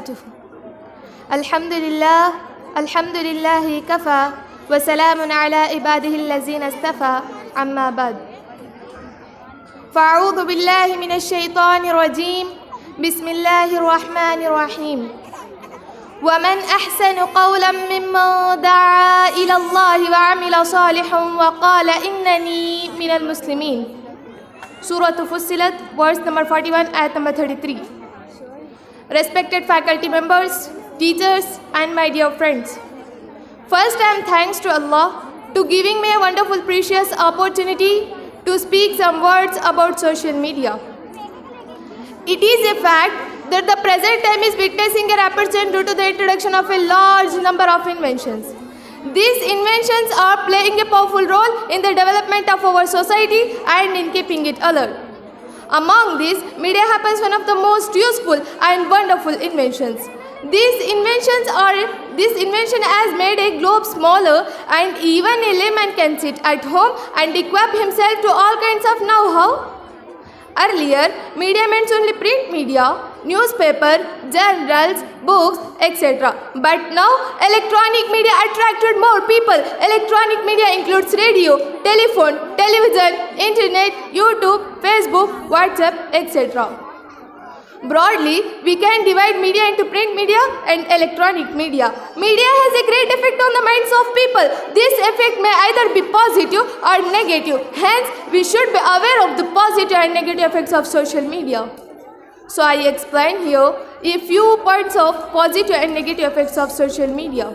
وبركاته. الحمد لله كفى وسلام على عباده الذين اصطفى أما بعد. فأعوذ بالله من الشيطان الرجيم. بسم الله الرحمن الرحيم. ومن أحسن قولا ممن دعا إلى الله وعمل صالحا وقال إنني من المسلمين. Surah Fussilat, verse number 41, ayat number 33. Respected faculty members, teachers, and my dear friends, first I am thanks to Allah to giving me a wonderful, precious opportunity to speak some words about social media. It is a fact that the present time is witnessing a rapid change due to the introduction of a large number of inventions. These inventions are playing a powerful role in the development of our society and in keeping it alert. Among these, media happens one of the most useful and wonderful inventions. This invention has made a globe smaller, and even a layman can sit at home and equip himself to all kinds of know-how. Earlier, media meant only print media, newspaper, journals, books, etc. But now, electronic media attracted more people. Electronic media includes radio, telephone, television, internet, YouTube, Facebook, WhatsApp, etc. Broadly, we can divide media into print media and electronic media. Media has a great effect on the minds of people. This effect may either be positive or negative. Hence, we should be aware of the positive and negative effects of social media. So, I explain here a few points of positive and negative effects of social media.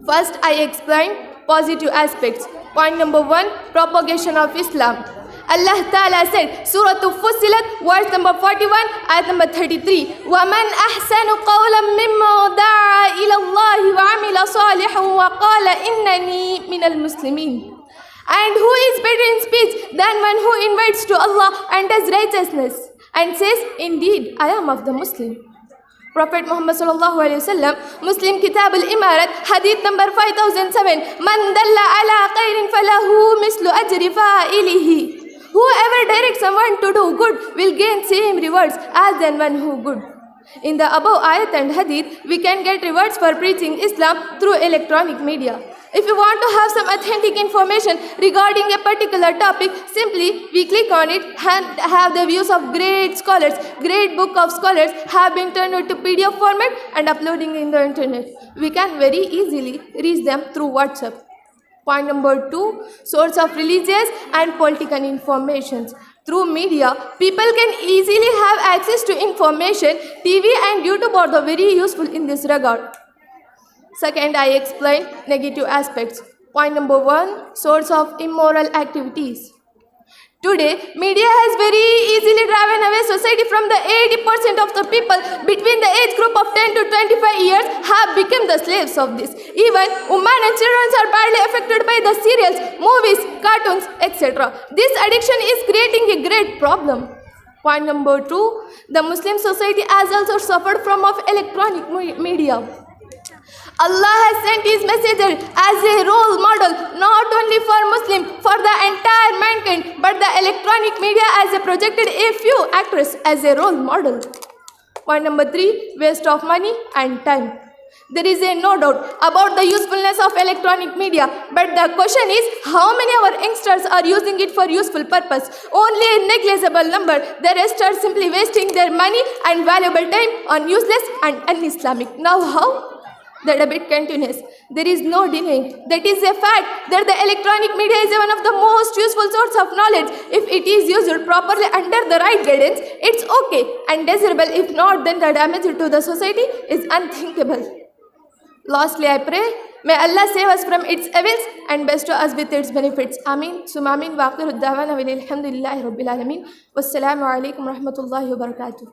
First, I explain positive aspects. Point number 1, propagation of Islam. Allah Ta'ala said, Surah Fussilat, verse number 41, ayat number 33. وَمَنْ أَحْسَنُ قَوْلًا مِمَّنْ دَعَا إِلَى اللَّهِ وَعَمِلَ صَالِحًا وَقَالَ إِنَّنِي مِنَ الْمُسْلِمِينَ. And who is better in speech than one who invites to Allah and does righteousness and says, indeed, I am of the Muslim. Prophet Muhammad sallallahu alaihi wasallam, Muslim Kitab al-Imarat, Hadith number 5007. Man dalla ala khairin falahu mislu ajri fa'ilihi. Whoever directs someone to do good will gain same rewards as than one who good. In the above ayat and hadith, we can get rewards for preaching Islam through electronic media. If you want to have some authentic information regarding a particular topic, simply we click on it and have the views of great scholars. Great book of scholars have been turned into PDF format and uploading in the internet. We can very easily reach them through WhatsApp. Point number 2, source of religious and political information. Through media, people can easily have access to information. TV and YouTube are the very useful in this regard. Second, I explain negative aspects. Point number 1, source of immoral activities. Today, media has very easily driven away society from the 80% of the people between the age group of 10 to 25 years have become the slaves of this. Even women and children are badly affected by the serials, movies, cartoons, etc. This addiction is creating a great problem. Point number 2, the Muslim society has also suffered from of electronic media. Allah has sent His messenger as a role model, not only for Muslim, for the entire mankind, but the electronic media has projected a few actors as a role model. Point number 3, waste of money and time. There is no doubt about the usefulness of electronic media, but the question is, how many of our youngsters are using it for useful purpose? Only a negligible number. The rest are simply wasting their money and valuable time on useless and un-Islamic. Now how? The debate continues. There is no denying that is a fact that the electronic media is one of the most useful source of knowledge. If it is used properly under the right guidance, it's okay and desirable. If not, then the damage to the society is unthinkable. Lastly, I pray, may Allah save us from its evils and bestow us with its benefits. Ameen. Summa ameen. Wa akhiru da'wana alhamdulillahi rabbil alameen. Wassalamu alaikum wa rahmatullahi wa barakatuh.